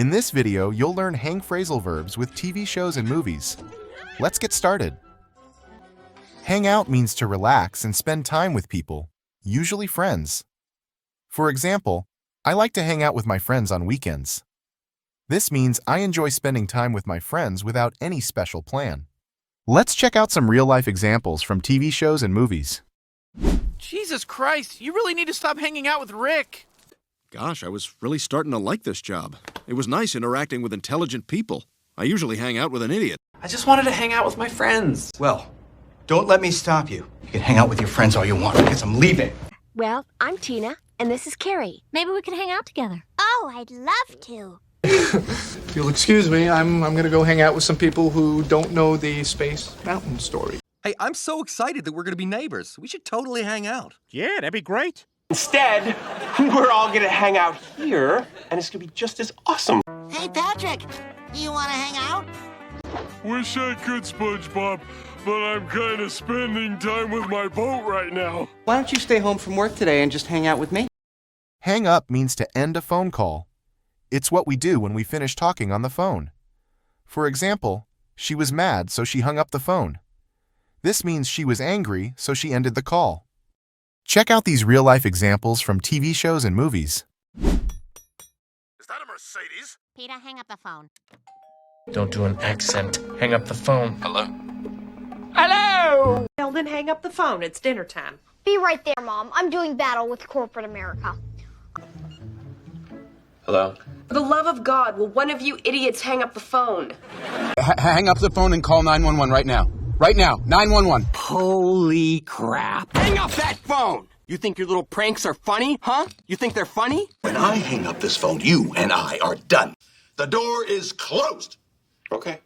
In this video, you'll learn hang phrasal verbs with TV shows and movies. Let's get started. Hang out means to relax and spend time with people, usually friends. For example, I like to hang out with my friends on weekends. This means I enjoy spending time with my friends without any special plan. Let's check out some real-life examples from TV shows and movies. Jesus Christ, you really need to stop hanging out with Rick. Gosh, I was really starting to like this job. It was nice interacting with intelligent people. I usually hang out with an idiot. I just wanted to hang out with my friends. Well, don't let me stop you. You can hang out with your friends all you want because I'm leaving. Well, I'm Tina, and this is Carrie. Maybe we can hang out together. Oh, I'd love to. If you'll excuse me, I'm gonna go hang out with some people who don't know the Space Mountain story. Hey, I'm so excited that we're gonna be neighbors. We should totally hang out. Yeah, that'd be great. Instead, we're all gonna hang out here, and it's gonna be just as awesome. Hey, Patrick, you wanna hang out? Wish I could, SpongeBob, but I'm kind of spending time with my boat right now. Why don't you stay home from work today and just hang out with me? Hang up means to end a phone call. It's what we do when we finish talking on the phone. For example, she was mad, so she hung up the phone. This means she was angry, so she ended the call. Check out these real-life examples from TV shows and movies. Is that a Mercedes? Peter, hang up the phone. Don't do an accent. Hang up the phone. Hello? Hello! Well, then hang up the phone. It's dinner time. Be right there, Mom. I'm doing battle with corporate America. Hello? For the love of God, will one of you idiots hang up the phone? Hang up the phone and call 911 right now. Right now, 911. Holy crap. Hang up that phone! You think your little pranks are funny, huh? You think they're funny? When I hang up this phone, you and I are done. The door is closed. Okay.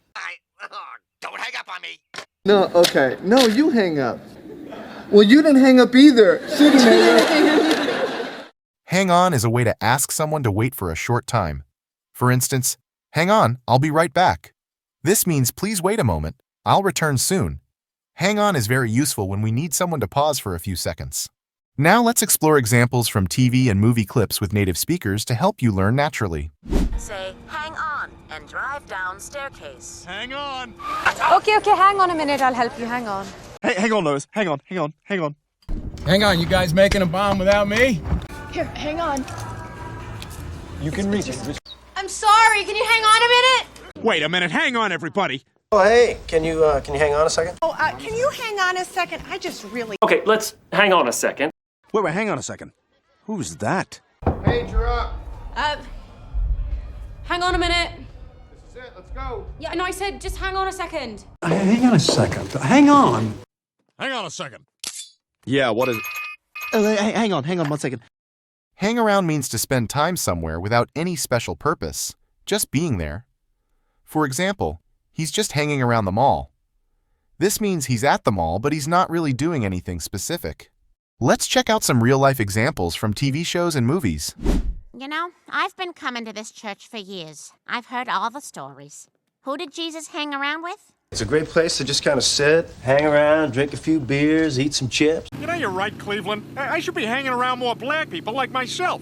Don't hang up on me. No, okay. No, you hang up. Well, you didn't hang up either. Hang on is a way to ask someone to wait for a short time. For instance, hang on, I'll be right back. This means please wait a moment. I'll return soon. Hang on is very useful when we need someone to pause for a few seconds. Now let's explore examples from TV and movie clips with native speakers to help you learn naturally. Say, hang on, and drive down staircase. Hang on. Okay, hang on a minute. I'll help you. Hang on. Hey, hang on, Lois. Hang on. Hang on, you guys making a bomb without me? Here, hang on. You can reach it. I'm sorry. Can you hang on a minute? Wait a minute. Hang on, everybody. Oh, hey, can you hang on a second? Oh, can you hang on a second? I just really... Okay, let's hang on a second. Wait, hang on a second. Who's that? Hey, drop. Hang on a minute. This is it. Let's go. Yeah, no, I said just hang on a second. Hang on a second. Hang on. Hang on a second. Yeah, what is... Hang on 1 second. Hang around means to spend time somewhere without any special purpose, just being there. For example, he's just hanging around the mall. This means he's at the mall, but he's not really doing anything specific. Let's check out some real-life examples from TV shows and movies. You know, I've been coming to this church for years. I've heard all the stories. Who did Jesus hang around with? It's a great place to just kind of sit, hang around, drink a few beers, eat some chips. You know, you're right, Cleveland. I should be hanging around more black people like myself.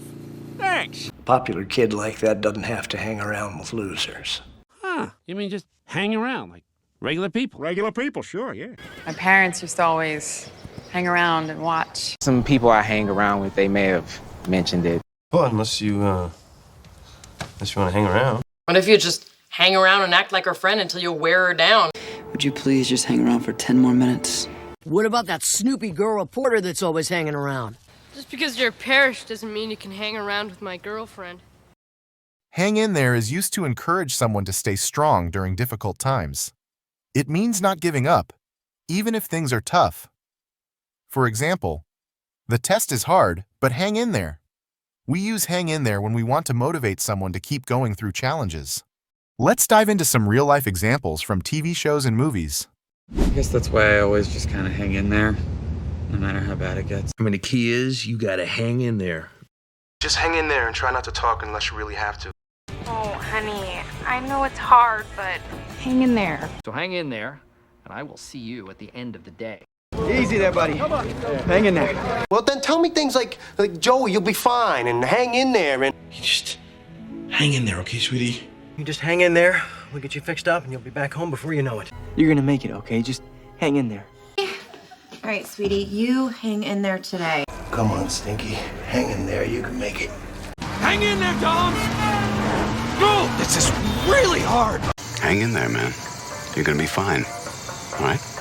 Thanks. A popular kid like that doesn't have to hang around with losers. Huh. You mean just hang around like regular people? Regular people, sure, yeah. My parents used to always hang around and watch. Some people I hang around with, they may have mentioned it. Well, unless you want to hang around. What if you just hang around and act like her friend until you wear her down? Would you please just hang around for 10 more minutes? What about that Snoopy girl reporter that's always hanging around? Just because you're parish doesn't mean you can hang around with my girlfriend. Hang in there is used to encourage someone to stay strong during difficult times. It means not giving up, even if things are tough. For example, the test is hard, but hang in there. We use hang in there when we want to motivate someone to keep going through challenges. Let's dive into some real-life examples from TV shows and movies. I guess that's why I always just kind of hang in there, no matter how bad it gets. I mean, the key is you gotta hang in there. Just hang in there and try not to talk unless you really have to. Oh, honey, I know it's hard, but hang in there. So hang in there, and I will see you at the end of the day. Easy there, buddy. Hang in there. Well, then tell me things like, Joey, you'll be fine, and hang in there, and... You just Hang in there, okay, sweetie? You just hang in there. We'll get you fixed up and you'll be back home before you know it. You're gonna make it, okay? Just hang in there. All right, sweetie, you hang in there today. Come on, Stinky. Hang in there. You can make it. Hang in there, Dom! Go! This is really hard! Hang in there, man. You're gonna be fine. All right?